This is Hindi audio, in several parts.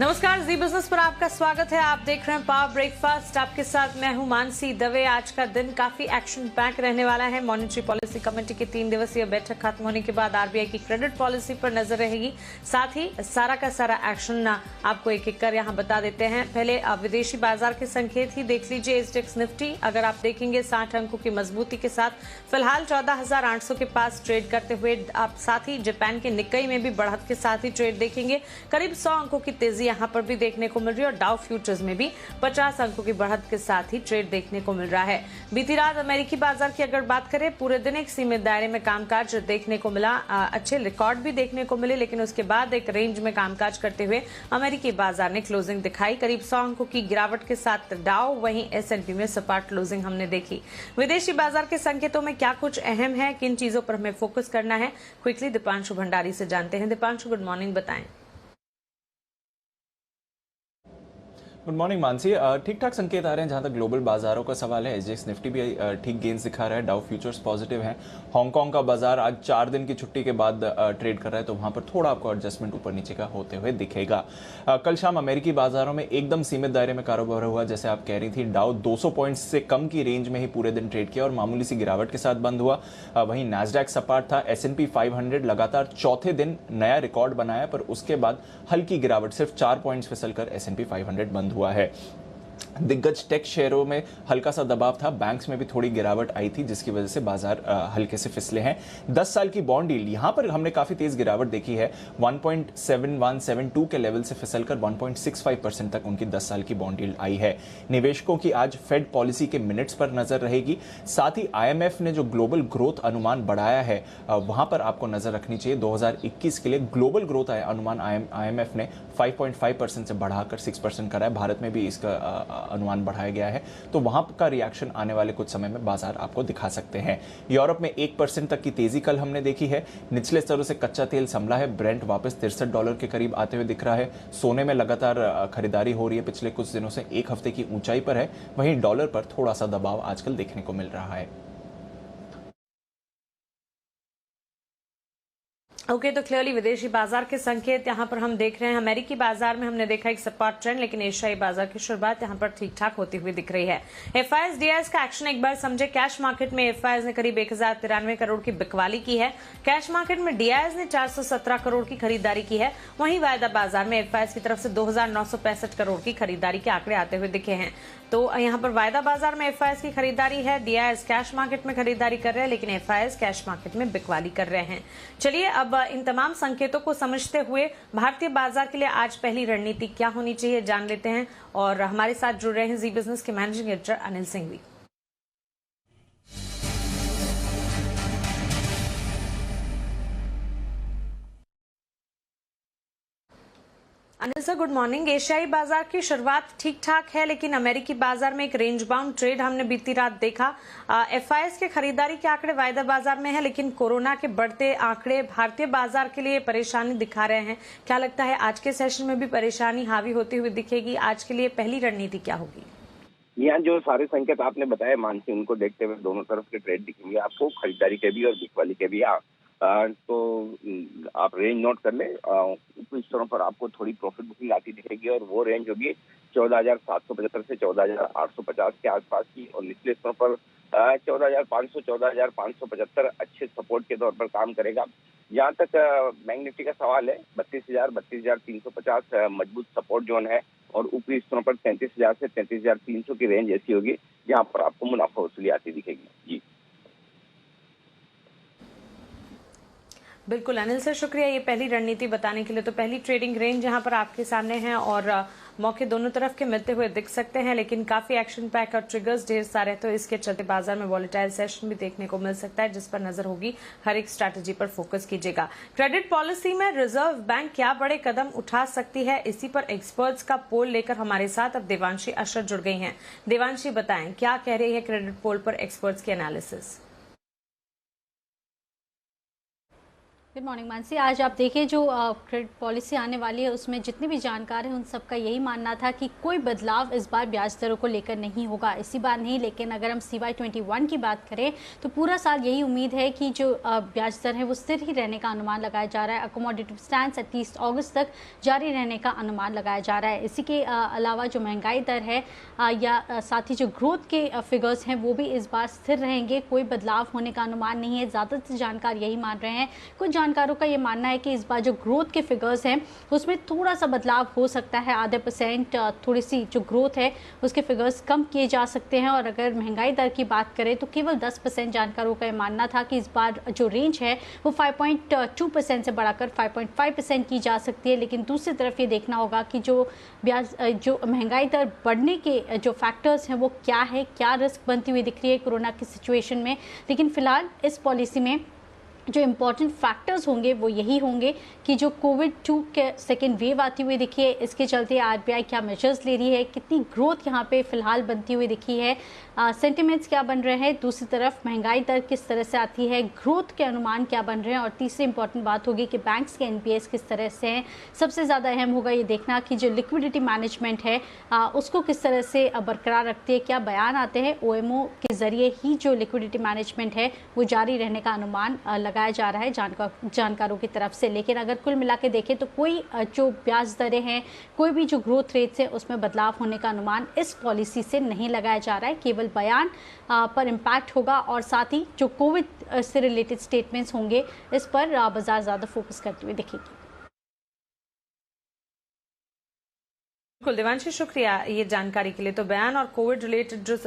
नमस्कार, जी बिजनेस पर आपका स्वागत है। आप देख रहे हैं पावर ब्रेकफास्ट। आपके साथ मैं हूं मानसी दवे। आज का दिन काफी एक्शन पैक रहने वाला है। मॉनेटरी पॉलिसी कमेटी की 3 दिवसीय बैठक खत्म होने के बाद आरबीआई की क्रेडिट पॉलिसी पर नजर रहेगी। साथ ही सारा का सारा एक्शन आपको एक एक कर यहां बता देते हैं। पहले विदेशी बाजार के संकेत ही देख लीजिए। एसडेक्स निफ्टी अगर आप देखेंगे 60 अंकों की मजबूती के साथ फिलहाल 14,800 के पास ट्रेड करते हुए। आप साथ ही जापान के निक्कई में भी बढ़त के साथ ही ट्रेड देखेंगे। करीब 100 अंकों की तेजी यहां पर भी देखने को मिल रही है और डाउ फ्यूचर्स में भी 50 अंकों की बढ़त के साथ ही ट्रेड देखने को मिल रहा है। बीती रात अमेरिकी बाजार की अगर बात करें, पूरे दिन एक सीमित दायरे में कामकाज देखने को मिला। अच्छे रिकॉर्ड भी देखने को मिले, लेकिन उसके बाद एक रेंज में कामकाज करते हुए अमेरिकी बाजार ने क्लोजिंग दिखाई। करीब 100 अंकों की गिरावट के साथ डाउ, वहीं एसएनपी में सपाट क्लोजिंग हमने देखी। विदेशी बाजार के संकेतों में क्या कुछ अहम है, किन चीजों पर हमें फोकस करना है, क्विकली दीपांशु भंडारी से जानते हैं। दीपांशु, गुड मॉर्निंग, बताएं। Good morning Mansi. ठीक ठाक संकेत आ रहे हैं जहां तक ग्लोबल बाजारों का सवाल है। एसजेएक्स निफ्टी भी ठीक गेंस दिखा रहा है। डाउ फ्यूचर्स पॉजिटिव है। हांगकांग का बाजार आज 4 दिन की छुट्टी के बाद ट्रेड कर रहा है, तो वहां पर थोड़ा आपको एडजस्टमेंट ऊपर नीचे का होते हुए दिखेगा। कल शाम अमेरिकी बाजारों में एकदम सीमित दायरे में कारोबार हुआ। जैसे आप कह रही थी, डाउ 200 पॉइंट्स से कम की रेंज में ही पूरे दिन ट्रेड किया और मामूली सी गिरावट के साथ बंद हुआ। वहीं नैस्डैक सपाट था। एसएनपी 500 लगातार चौथे दिन नया रिकॉर्ड बनाया, पर उसके बाद हल्की गिरावट, सिर्फ 4 पॉइंट्स फिसलकर एसएनपी 500 बंद हुआ है। दिग्गज टेक शेयरों में हल्का सा दबाव था। बैंक्स में भी थोड़ी गिरावट आई थी, जिसकी वजह से बाजार हल्के से फिसले हैं। 10 साल की बॉन्ड यील्ड यहां पर हमने काफी तेज गिरावट देखी है। 1.7172 के लेवल से फिसलकर 1.65% तक उनकी 10 साल की बॉन्ड यील्ड आई है। निवेशकों की आज फेड पॉलिसी के मिनट्स पर नजर रहेगी। साथ ही आईएमएफ ने जो ग्लोबल ग्रोथ अनुमान बढ़ाया है, वहां पर आपको नजर रखनी चाहिए। 2021 के लिए ग्लोबल ग्रोथ अनुमान आईएमएफ ने 5.5% से बढ़ाकर 6% करा है। भारत में भी इसका अनुमान बढ़ाया गया है, तो वहां का रिएक्शन आने वाले कुछ समय में बाजार आपको दिखा सकते हैं। यूरोप में 1% तक की तेजी कल हमने देखी है। निचले स्तरों से कच्चा तेल संभला है। ब्रेंट वापस $63 के करीब आते हुए दिख रहा है। सोने में लगातार खरीदारी हो रही है, पिछले कुछ दिनों से 1 हफ्ते की ऊंचाई पर है। वहीं डॉलर पर थोड़ा सा दबाव आजकल देखने को मिल रहा है। ओके, तो क्लियरली विदेशी बाजार के संकेत यहां पर हम देख रहे हैं। अमेरिकी बाजार में हमने देखा एक सपाट ट्रेंड, लेकिन एशियाई बाजार की शुरुआत यहां पर ठीक ठाक होती हुई दिख रही है। एफआईएस डीआईएस का एक्शन एक बार समझे। कैश मार्केट में एफआईएस ने करीब 1093 करोड़ की बिकवाली की है। कैश मार्केट में डीआईएस ने 417 करोड़ की खरीदारी की है। वहीं वायदा बाजार में एफआईएस की तरफ से 2965 करोड़ की खरीदारी के आंकड़े आते हुए दिखे हैं। तो यहां पर वायदा बाजार में एफआईएस की खरीदारी है, डीआईएस कैश मार्केट में खरीदारी कर रहे हैं, लेकिन एफआईएस कैश मार्केट में बिकवाली कर रहे हैं। चलिए अब इन तमाम संकेतों को समझते हुए भारतीय बाजार के लिए आज पहली रणनीति क्या होनी चाहिए जान लेते हैं। और हमारे साथ जुड़ रहे हैं जी बिजनेस के managing editor Anil Singhvi. Anil sir, good morning. एशियाई बाजार की शुरुआत ठीक ठाक है, लेकिन अमेरिकी बाजार में एक रेंज बाउंड ट्रेड हमने बीती रात देखा। एफआईएस के खरीदारी के आंकड़े वायदा बाजार में है, लेकिन कोरोना के बढ़ते आंकड़े भारतीय बाजार के लिए परेशानी दिखा रहे हैं। क्या लगता है आज के सेशन में भी परेशानी हावी होती हुई दिखेगी? आज के लिए पहली रणनीति क्या होगी? यहाँ जो सारे संकेत आपने बताए मानसी, उनको देखते हुए दोनों तरफ के ट्रेड दिखेंगे आपको, खरीदारी के भी और बिकवाली के भी। तो आप रेंज नोट कर ले। ऊपरी स्तरों पर आपको थोड़ी प्रॉफिट बुकिंग आती दिखेगी और वो रेंज होगी 14,775 से 14,850 के आसपास की, और निचले स्तरों पर 14,500 14,575 अच्छे सपोर्ट के तौर पर काम करेगा। जहाँ तक बैंक निफ्टी का सवाल है, 32,000 32,350 मजबूत सपोर्ट जोन है, और ऊपरी स्तरों पर 33,000 से 33,300 की रेंज ऐसी होगी जहाँ पर आपको मुनाफा वसूली आती दिखेगी। जी बिल्कुल अनिल सर, शुक्रिया ये पहली रणनीति बताने के लिए। तो पहली ट्रेडिंग रेंज यहाँ पर आपके सामने है और मौके दोनों तरफ के मिलते हुए दिख सकते हैं, लेकिन काफी एक्शन पैक और ट्रिगर्स ढेर सारे, तो इसके चलते बाजार में वॉलेटाइल सेशन भी देखने को मिल सकता है, जिस पर नजर होगी। हर एक स्ट्रैटेजी पर फोकस कीजिएगा। क्रेडिट पॉलिसी में रिजर्व बैंक क्या बड़े कदम उठा सकती है, इसी पर एक्सपर्ट्स का पोल लेकर हमारे साथ अब देवांशी अशरफ जुड़ गई हैं। देवांशी, बताएं क्या कह रही है क्रेडिट पोल पर एक्सपर्ट्स की एनालिसिस? Good morning Mansi. आज आप देखिए जो क्रेडिट पॉलिसी आने वाली है उसमें जितने भी जानकार हैं उन सबका यही मानना था कि कोई बदलाव इस बार ब्याज दरों को लेकर नहीं होगा, इसी बार नहीं। लेकिन अगर हम CY21 की बात करें तो पूरा साल यही उम्मीद है कि जो ब्याज दर है वो स्थिर ही रहने का अनुमान लगाया जा रहा है। अकोमोडेटिव स्टैंड 30 अगस्त तक जारी रहने का अनुमान लगाया जा रहा है। इसी के अलावा जो महंगाई दर है या साथ ही जो ग्रोथ के फिगर्स हैं वो भी इस बार स्थिर रहेंगे, कोई बदलाव होने का अनुमान नहीं है। ज़्यादातर जानकार यही मान रहे हैं। कुछ जानकारों का ये मानना है कि इस बार जो ग्रोथ के फिगर्स हैं उसमें थोड़ा सा बदलाव हो सकता है, आधे % थोड़ी सी जो ग्रोथ है उसके फिगर्स कम किए जा सकते हैं। और अगर महंगाई दर की बात करें तो केवल 10% जानकारों का ये मानना था कि इस बार जो रेंज है वो 5.2% से बढ़ाकर 5.5% की जा सकती है। लेकिन दूसरी तरफ ये देखना होगा कि जो महंगाई दर बढ़ने के जो फैक्टर्स हैं वो क्या है, क्या रिस्क बनती हुई दिख रही है कोरोना की सिचुएशन में। लेकिन फिलहाल इस पॉलिसी में जो इम्पॉर्टेंट फैक्टर्स होंगे वो यही होंगे कि जो कोविड-2 के सेकेंड वेव आती हुई दिखी है, इसके चलते RBI क्या मेजर्स ले रही है, कितनी ग्रोथ यहाँ पे फिलहाल बनती हुई दिखी है, सेंटिमेंट्स क्या बन रहे हैं, दूसरी तरफ महंगाई दर किस तरह से आती है, ग्रोथ के अनुमान क्या बन रहे हैं, और तीसरी इंपॉर्टेंट बात होगी कि बैंक्स के NPAs किस तरह से हैं। सबसे ज़्यादा अहम होगा ये देखना कि जो लिक्विडिटी मैनेजमेंट है उसको किस तरह से बरकरार रखती है। क्या बयान आते हैं OMO के ज़रिए ही जो लिक्विडिटी मैनेजमेंट है वो जारी रहने का अनुमान लगाया जा रहा है जानकारों की तरफ से। लेकिन अगर कुल मिला के देखें तो कोई जो ब्याज दरें हैं, कोई भी जो ग्रोथ रेट्स है उसमें बदलाव होने का अनुमान इस पॉलिसी से नहीं लगाया जा रहा है। केवल बयान पर इम्पैक्ट होगा और साथ ही जो कोविड से रिलेटेड स्टेटमेंट्स होंगे इस पर बाजार ज़्यादा फोकस करती हुई दिखेगी। बिल्कुल देवांशी, शुक्रिया ये जानकारी के लिए। तो बयान और कोविड रिलेटेड जो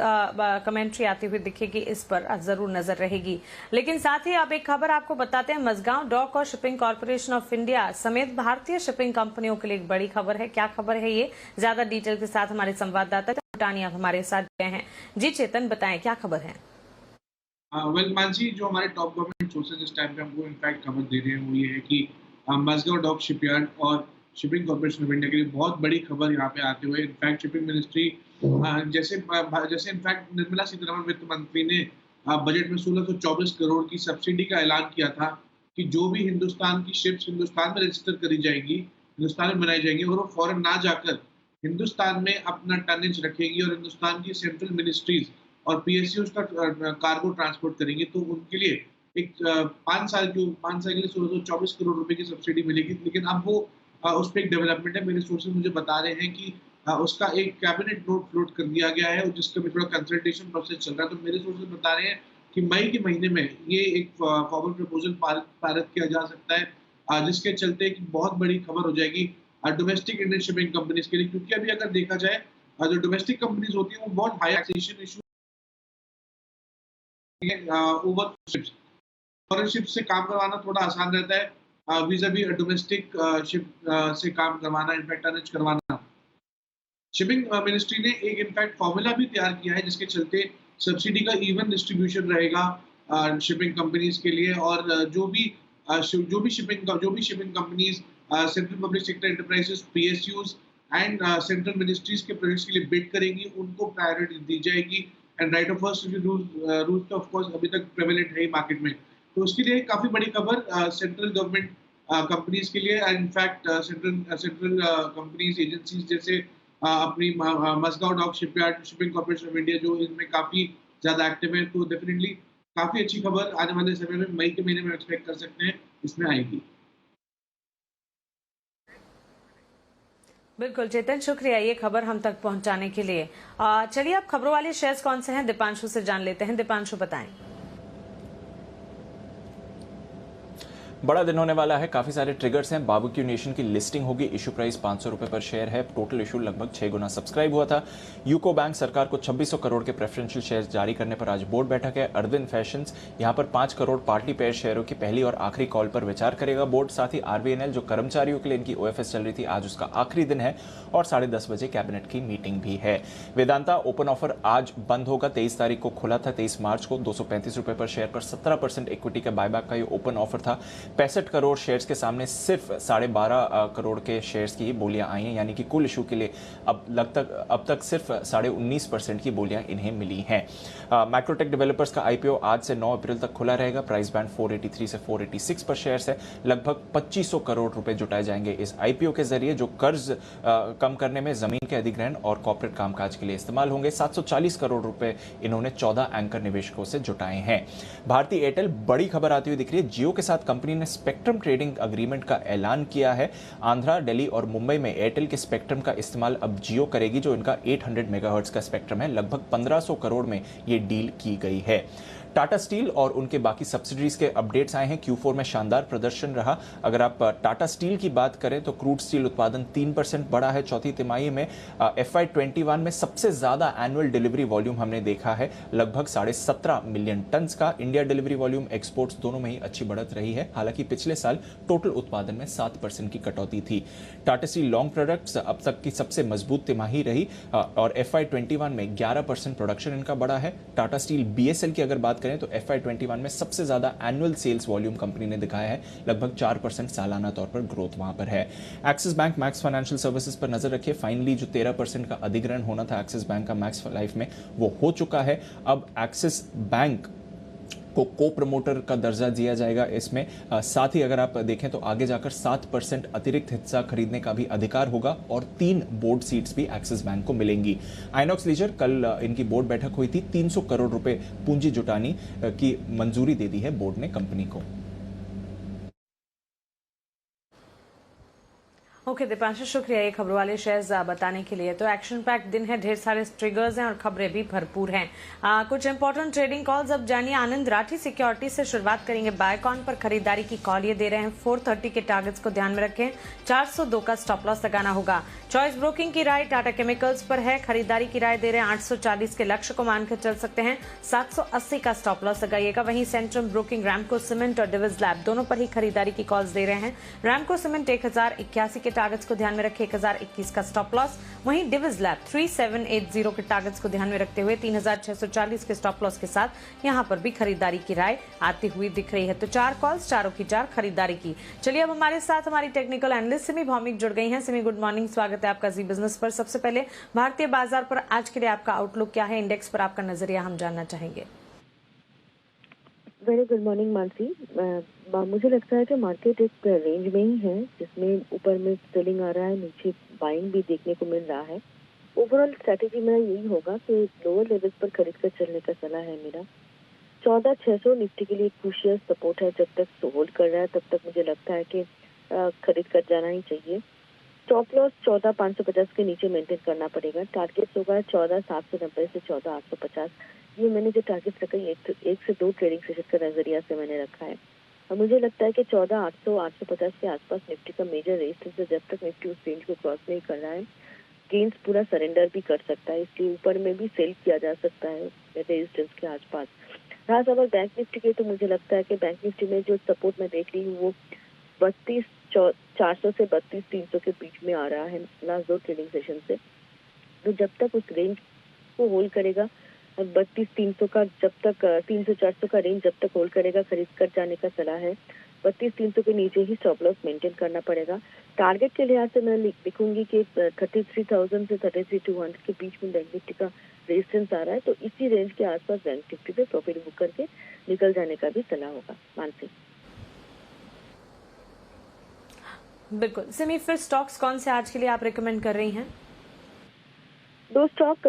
कमेंट्री आती हुई दिखेगी इस पर जरूर नजर रहेगी। लेकिन साथ ही अब एक खबर आपको बताते हैं, मझगांव डॉक और शिपिंग कॉर्पोरेशन ऑफ इंडिया समेत भारतीय शिपिंग कंपनियों के लिए एक बड़ी खबर है। क्या खबर है ये, ज्यादा डिटेल के साथ हमारे संवाददाता टानिया हमारे साथ जुड़े हैं। जी चेतन, बताएं क्या खबर है। वेल मानसी, जो हमारे टॉप गवर्नमेंट सोर्सेज इस टाइम पे हमको इनफैक्ट खबर दे रहे हैं वो ये है कि मझगांव डॉक शिपयार्ड और शिपिंग कॉर्पोरेशन ऑफ इंडिया के लिए बहुत बड़ी खबर यहाँ पे आते हुए, इनफैक्ट शिपिंग मिनिस्ट्री जैसे इनफैक्ट निर्मला सीतारमण वित्त मंत्री ने बजट में 1624 करोड़ की सब्सिडी का ऐलान किया था कि जो भी हिंदुस्तान की शिप्स हिंदुस्तान में रजिस्टर करी जाएंगी, हिंदुस्तान में बनाई जाएंगी और वो फॉरेन ना जाकर हिंदुस्तान में अपना टनेज रखेंगी और हिंदुस्तान की सेंट्रल मिनिस्ट्रीज और PSUs का कार्गो ट्रांसपोर्ट करेंगे, तो उनके लिए एक 5 साल के लिए 1624 करोड़ रुपए की सब्सिडी मिलेगी। लेकिन अब वो उस पर एक डेवलपमेंट है। मेरे सोर्सेज मुझे बता रहे हैं कि उसका एक कैबिनेट नोट फ्लोट कर दिया गया है जिसका भी थोड़ा कंसल्टेशन प्रोसेस चल रहा है। तो मेरे सोर्सेज बता रहे हैं कि मई के महीने में ये एक फॉर्मल प्रपोजल पारित किया जा सकता है, जिसके चलते एक बहुत बड़ी खबर हो जाएगी डोमेस्टिक इंडियन शिपिंग कंपनीज के लिए। क्योंकि अभी अगर देखा जाए जो डोमेस्टिक कंपनीज होती है वो बहुत high taxation issue over ships, foreign ship से काम करवाना थोड़ा आसान रहता है वीज़ा-वी डोमेस्टिक शिप से काम करवाना, इनफैक्ट टनेज करवाना। शिपिंग मिनिस्ट्री ने एक इनफैक्ट फॉर्मूला भी तैयार किया है जिसके चलते सब्सिडी का इवन डिस्ट्रीब्यूशन रहेगा शिपिंग कंपनीज के लिए, और जो भी shipping companies central public sector enterprises, PSUs and central ministries के प्रोजेक्ट्स के लिए बिड करेंगी, उनको प्रायोरिटी दी जाएगी। And right of first rule तो ऑफ कोर्स अभी तक प्रेवलेंट है मार्केट में। तो उसके लिए काफी बड़ी खबर सेंट्रल गवर्नमेंट कंपनीज के लिए, इनफैक्ट सेंट्रल कंपनीज एजेंसीज जैसे अपनी Mazagon dock shipyard, shipping corporation of India जो इनमें काफी ज्यादा एक्टिव है। तो डेफिनेटली काफी अच्छी खबर आने वाले समय में मई के महीने में एक्सपेक्ट कर सकते हैं इसमें आएगी। बिल्कुल चेतन, शुक्रिया ये खबर हम तक पहुंचाने के लिए। चलिए अब खबरों वाले शेयर्स कौन से हैं दीपांशु से जान लेते हैं। दीपांशु बताएं। बड़ा दिन होने वाला है, काफी सारे ट्रिगर्स हैं। बारबेक्यू नेशन की लिस्टिंग होगी, इशू प्राइस 500 रुपए पर शेयर है, टोटल इशू लगभग 6 गुना सब्सक्राइब हुआ था। यूको बैंक सरकार को 2600 करोड़ के प्रेफरेंशियल शेयर जारी करने पर आज बोर्ड बैठक है। अरविंद फैशंस यहां पर 5 करोड़ पार्टली पेयर शेयरों की पहली और आखिरी कॉल पर विचार करेगा बोर्ड। साथ ही RVNL जो कर्मचारियों के लिए इनकी OFS चल रही थी, आज उसका आखिरी दिन है और 10:30 बजे कैबिनेट की मीटिंग भी है। वेदांता ओपन ऑफर आज बंद होगा, 23 तारीख को खुला था, 23 मार्च को 235 रुपए पर शेयर पर 17% इक्विटी के बायबैक का ये ओपन ऑफर था। 65 करोड़ शेयर्स के सामने सिर्फ 12.5 करोड़ के शेयर्स की बोलियां आई हैं, यानी कि कुल इशू के लिए अब तक सिर्फ 19.5% की बोलियां इन्हें मिली हैं। मैक्रोटेक डेवलपर्स का आईपीओ आज से 9 अप्रैल तक खुला रहेगा। प्राइस बैंड 483 से 486 पर शेयर्स है। लगभग 2500 करोड़ रुपए जुटाए जाएंगे इस आईपीओ के जरिए, जो कर्ज कम करने में, जमीन के अधिग्रहण और कॉर्पोरेट कामकाज के लिए इस्तेमाल होंगे। 740 करोड़ रुपए इन्होंने 14 एंकर निवेशकों से जुटाए हैं। भारतीय एयरटेल बड़ी खबर आती हुई दिख रही है। जियो के साथ कंपनी ने स्पेक्ट्रम ट्रेडिंग अग्रीमेंट का ऐलान किया है। आंध्रा, दिल्ली और मुंबई में एयरटेल के स्पेक्ट्रम का इस्तेमाल अब जियो करेगी, जो इनका 800 मेगाहर्ट्ज का स्पेक्ट्रम है। लगभग 1500 करोड़ में ये डील की गई है। टाटा स्टील और उनके बाकी सब्सिडरीज के अपडेट्स आए हैं। Q4 में शानदार प्रदर्शन रहा। अगर आप टाटा स्टील की बात करें तो क्रूड स्टील उत्पादन 3% बढ़ा है चौथी तिमाही में। FY21 में सबसे ज्यादा एनुअल डिलीवरी वॉल्यूम हमने देखा है, लगभग 17.5 मिलियन टन का। इंडिया डिलीवरी वॉल्यूम, एक्सपोर्ट्स दोनों में ही अच्छी बढ़त रही है। हालांकि पिछले साल टोटल उत्पादन में 7% की कटौती थी। टाटा स्टील लॉन्ग प्रोडक्ट्स अब तक की सबसे मजबूत तिमाही रही और FY21 में 11% प्रोडक्शन इनका बढ़ा है। टाटा स्टील BSL की अगर बात करें तो FY21 में सबसे ज्यादा एनुअल सेल्स वॉल्यूम कंपनी ने दिखाया है, लगभग 4% सालाना तौर पर ग्रोथ वहां पर है। Axis bank max financial services पर नजर रखिए। फाइनली जो 13% का अधिग्रहण होना था एक्सिस बैंक का मैक्स लाइफ में, वो हो चुका है। अब एक्सिस बैंक को को प्रमोटर का दर्जा दिया जाएगा इसमें। साथ ही अगर आप देखें तो आगे जाकर 7% अतिरिक्त हिस्सा खरीदने का भी अधिकार होगा और 3 बोर्ड सीट्स भी एक्सिस बैंक को मिलेंगी। आइनॉक्स लीजर, कल इनकी बोर्ड बैठक हुई थी। 300 करोड़ रुपए पूंजी जुटाने की मंजूरी दे दी है बोर्ड ने कंपनी को। ओके दीपांशु, शुक्रिया ये खबरों वाले शेयर्स बताने के लिए। तो एक्शन पैक दिन है, ढेर सारे ट्रिगर्स हैं और खबरें भी भरपूर हैं। कुछ इंपॉर्टेंट ट्रेडिंग कॉल्स अब जानिए। आनंद राठी सिक्योरिटी से शुरुआत करेंगे। बायकॉन पर खरीदारी की कॉल ये दे रहे हैं। 430 के टारगेट्स को ध्यान में रखें। 402 का स्टॉप लॉस लगाना होगा। चॉइस ब्रोकिंग की राय टाटा केमिकल्स पर है, खरीदारी की राय दे रहे हैं। 840 के लक्ष्य को मानकर चल सकते हैं। 780 का स्टॉप लॉस लगाइएगा। वहीं सेंट्रम ब्रोकिंग रैमको सीमेंट और डिविज लैब दोनों पर ही खरीदारी की कॉल्स दे रहे हैं। रैमको सीमेंट 1081 के टारगेट्स को ध्यान में रखे, 1021 का स्टॉप लॉस। वहीं डिविज लैब 3780 के टारगेट्स को ध्यान में रखते हुए 3640 के स्टॉप लॉस के साथ यहां पर भी खरीदारी की राय आती हुई दिख रही है। तो 4 कॉल्स, चारों की 4 खरीदारी की। चलिए अब हमारे साथ हमारी टेक्निकल एनालिस्ट सिमी भौमिक जुड़ गई हैं। सिमी, गुड मॉर्निंग, स्वागत है आपका जी बिजनेस पर। सबसे पहले भारतीय बाजार पर आज के लिए आपका आउटलुक क्या है? इंडेक्स पर आपका नजरिया हम जानना चाहेंगे। Very good morning Mansi. मुझे लगता है कि मार्केट एक रेंज में ही है, जिसमें ऊपर में सेलिंग आ रहा है, नीचे बाइंग भी देखने को मिल रहा है। ओवरऑल स्ट्रैटेजी मेरा यही होगा कि लोअर लेवल्स पर खरीद कर चलने का सलाह है मेरा। 14,600 निफ्टी के लिए क्रूशियल सपोर्ट है। जब तक होल्ड कर रहा है तब तक मुझे लगता है कि खरीद कर जाना ही चाहिए। स्टॉप लॉस 14,550 के नीचे मेंटेन करना पड़ेगा। टारगेट होगा 14,790 से 14,850। ये मैंने जो टारगेट रखा है 1 से 2 ट्रेडिंग सेशन का नजरिया से मैंने रखा है। और मुझे लगता है कि 14,800 850 के आसपास निफ्टी का मेजर रेजिस्टेंस है। जब तक निफ्टी उस रेंज को क्रॉस नहीं कर रहा है, गेंस पूरा सरेंडर भी कर सकता है, इसलिए ऊपर में भी सेल किया जा सकता है रेजिस्टेंस के आसपास। रहा सवाल बैंक निफ्टी के, तो मुझे लगता है कि बैंक निफ्टी में जो सपोर्ट मैं देख रही हूँ वो 32,400 से 32,300 के बीच में आ रहा है लास्ट 2 ट्रेडिंग सेशन से। तो जब तक उस रेंज को होल्ड करेगा, 32,300 का जब तक 300-400 का रेंज जब तक होल्ड करेगा, खरीद कर जाने का सलाह है। 32,300 के नीचे ही स्टॉप लॉस मेंटेन करना पड़ेगा। टारगेट के लिहाज से मैं लिखूंगी कि 33,000 से 33,200 के बीच में बैंक निफ्टी का रेजिस्टेंस आ रहा है। तो इसी रेंज के आसपास बैंक निफ्टी पे प्रॉफिट बुक करके निकल जाने का भी सलाह होगा। मानसी, बिल्कुल। सिमी, फिर स्टॉक्स कौन से आज के लिए आप रिकमेंड कर रही हैं? 2 स्टॉक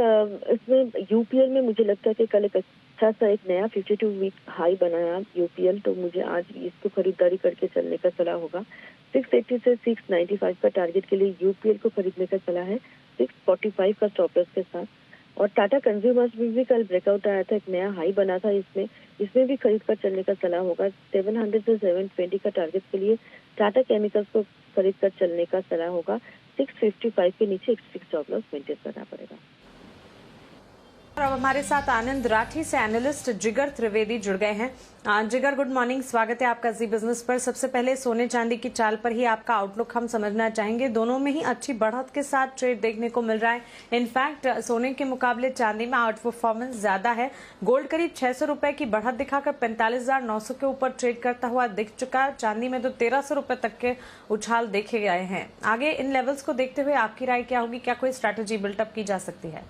इसमें यूपीएल में मुझे लगता है कि कल एक अच्छा सा एक नया 52 वीक हाई बनाया यूपीएल, तो मुझे आज इसको खरीदारी करके चलने का सलाह होगा। 680 से 695 का टारगेट के लिए यूपीएल को खरीदने का सलाह है, 645 का स्टॉप लॉस के साथ। और टाटा कंज्यूमर्स में भी कल ब्रेकआउट आया था, एक नया हाई बना था, इसमें भी खरीद कर चलने का सलाह होगा। 700 से 720 का टारगेट के लिए टाटा केमिकल्स को खरीद कर चलने का सलाह होगा। 655 के नीचे एक स्टॉप लॉस मेंटेन करना पड़ेगा। और अब हमारे साथ आनंद राठी से एनालिस्ट जिगर त्रिवेदी जुड़ गए हैं। जिगर, गुड मॉर्निंग, स्वागत है आपका जी बिजनेस पर। सबसे पहले सोने चांदी की चाल पर ही आपका आउटलुक हम समझना चाहेंगे। दोनों में ही अच्छी बढ़त के साथ ट्रेड देखने को मिल रहा है। इनफैक्ट सोने के मुकाबले चांदी में आउट परफॉर्मेंस ज्यादा है। गोल्ड करीब 600 रुपए की बढ़त दिखाकर 45,900 के ऊपर ट्रेड करता हुआ दिख चुका। चांदी में तो 1,300 रुपए तक के उछाल देखे गए हैं। आगे इन लेवल्स को देखते हुए आपकी राय क्या होगी? क्या कोई स्ट्रैटेजी बिल्टअप की जा सकती है?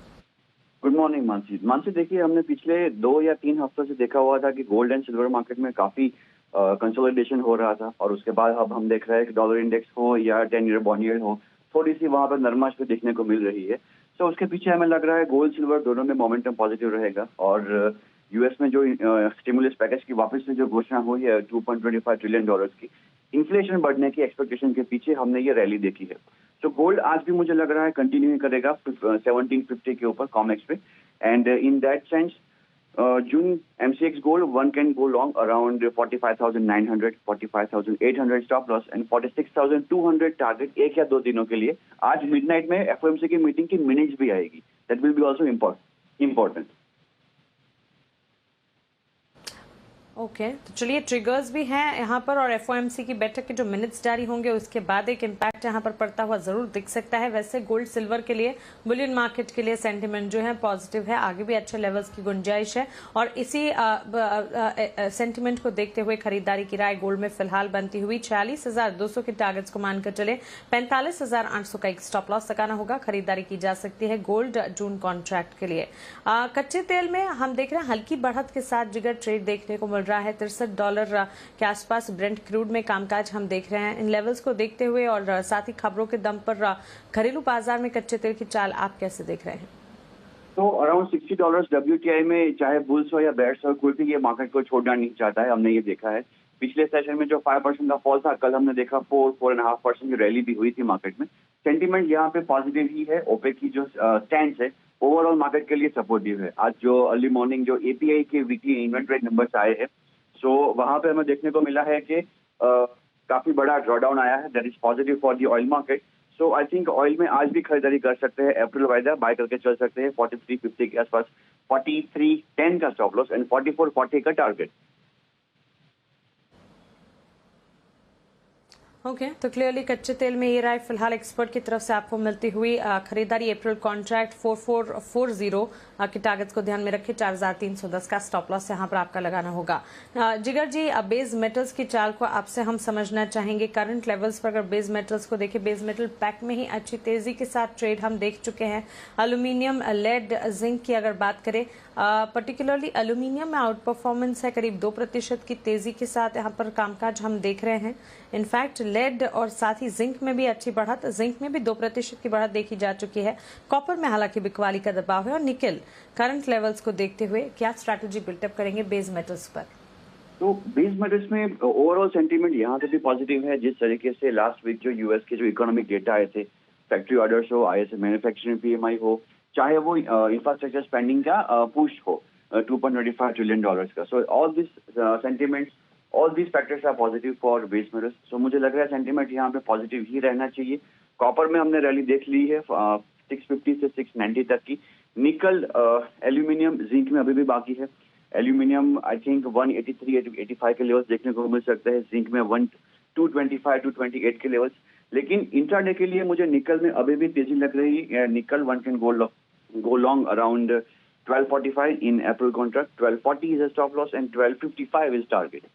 गुड मॉर्निंग मानसी, देखिए हमने पिछले 2 या 3 हफ्तों से देखा हुआ था कि गोल्ड एंड सिल्वर मार्केट में काफी कंसोलिडेशन हो रहा था और उसके बाद अब हम देख रहे हैं कि डॉलर इंडेक्स हो या 10 ईयर बॉन्ड यील्ड हो, थोड़ी सी वहां पर नरमाश पे देखने को मिल रही है। तो उसके पीछे हमें लग रहा है गोल्ड सिल्वर दोनों में मोमेंटम पॉजिटिव रहेगा और यूएस में जो स्टिमुलस पैकेज की वापस से जो घोषणा हुई है $2.25 ट्रिलियन की, इन्फ्लेशन बढ़ने की एक्सपेक्टेशन के पीछे हमने ये रैली देखी है। तो गोल्ड आज भी मुझे लग रहा है कंटिन्यू करेगा 1750 के ऊपर कॉमेक्स पे, and in that sense June MCX gold one can go long around 45,900, 45,800 stop loss and 46,200 target 1 या 2 दिनों के लिए। आज मिडनाइट में एफओएमसी की मीटिंग की मिनट्स भी आएगी, that will be also important. Okay, तो चलिए, ट्रिगर्स भी हैं यहाँ पर और एफओएमसी की बैठक के जो मिनट्स जारी होंगे उसके बाद एक इम्पैक्ट यहाँ पर पड़ता हुआ जरूर दिख सकता है। वैसे गोल्ड सिल्वर के लिए, बुलियन मार्केट के लिए सेंटीमेंट जो है पॉजिटिव है, आगे भी अच्छे लेवल्स की गुंजाइश है और इसी सेंटीमेंट को देखते हुए खरीदारी की राय गोल्ड में फिलहाल बनती हुई 46,200 के टारगेट्स को मानकर चले 45,800 का एक स्टॉप लॉस लगाना होगा। खरीदारी की जा सकती है गोल्ड जून कॉन्ट्रैक्ट के लिए। कच्चे तेल में हम देख रहे हैं हल्की बढ़त के साथ जिगर ट्रेड देखने को रहा है। $63 के आसपास ब्रेंट क्रूड में कामकाज हम देख रहे हैं। इन लेवल्स को देखते हुए और साथ ही खबरों के दम पर घरेलू बाजार में कच्चे तेल की चाल आप कैसे देख रहे हैं? तो अराउंड $60 WTI में चाहे बुल्स हो या बेयर्स हो, कोई भी ये मार्केट को छोड़ना नहीं चाहता है। हमने ये देखा है पिछले सेशन में जो 5% का फॉल था, कल हमने देखा 4.5% की रैली भी हुई थी मार्केट में। सेंटीमेंट यहाँ पे पॉजिटिव ही है। ओपेक की जो स्टैंड है ओवरऑल मार्केट के लिए सपोर्टिव है। आज जो अर्ली मॉर्निंग जो एपीआई के वीकली इन्वेंटरी नंबर्स आए हैं, सो वहां पे हमें देखने को मिला है कि काफी बड़ा ड्रॉडाउन आया है, that is positive for the oil market. So I think oil में आज भी खरीदारी कर सकते हैं। अप्रैल वाइदा बाय करके चल सकते हैं 43.50 के आसपास, 43.10 का स्टॉप लॉस एंड 44.40 का टारगेट। ओके, तो क्लियरली कच्चे तेल में ये राय फिलहाल एक्सपर्ट की तरफ से आपको मिलती हुई। खरीदारी अप्रैल कॉन्ट्रैक्ट 4440 के टारगेट्स को ध्यान में रखे 4,310 का स्टॉप लॉस यहाँ पर आपका लगाना होगा। जिगर जी, बेस मेटल्स की चाल को आपसे हम समझना चाहेंगे। करंट लेवल्स पर अगर बेस मेटल्स को देखें, बेस मेटल पैक में ही अच्छी तेजी के साथ ट्रेड हम देख चुके हैं। एल्यूमिनियम, लेड, जिंक की अगर बात करें, पर्टिकुलरली एल्यूमिनियम में आउट परफॉर्मेंस है, करीब 2% की तेजी के साथ यहाँ पर कामकाज हम देख रहे हैं। इनफैक्ट लेड और साथ ही जिंक में भी अच्छी बढ़त, जिंक में भी 2% की बढ़त देखी जा चुकी है। कॉपर में हालांकि बिकवाली का दबाव है और निकेल। करंट लेवल्स को देखते हुए क्या स्ट्रैटेजी बिल्टअप करेंगे बेस मेटल्स पर? तो बेस मेटल्स में ओवरऑल सेंटीमेंट यहाँ से भी पॉजिटिव है। जिस तरीके से लास्ट वीक जो यूएस के जो इकोनॉमिक डेटा आए थे, फैक्ट्री ऑर्डर्स हो, आईएसएम मैन्युफैक्चरिंग पीएमआई हो, चाहे वो इंफ्रास्ट्रक्चर स्पेंडिंग का पुश हो $2.25 ट्रिलियन का। So all this sentiments, all these factors are positive for base metals. So मुझे लग रहा है सेंटीमेंट यहाँ पे पॉजिटिव ही रहना चाहिए। कॉपर में हमने रैली देख ली है 650 से 690 तक की। निकल, एल्यूमिनियम, जिंक में अभी भी बाकी है। एल्यूमिनियम आई थिंक 183-185 के लेवल्स देखने को मिल सकते हैं। जिंक में 225-228 के लेवल्स। लेकिन इंट्राडे के लिए मुझे निकल में अभी भी तेजी लग रही है। निकल one can go long around 1245 in April contract. 1240 is a stop loss and 1255 is target.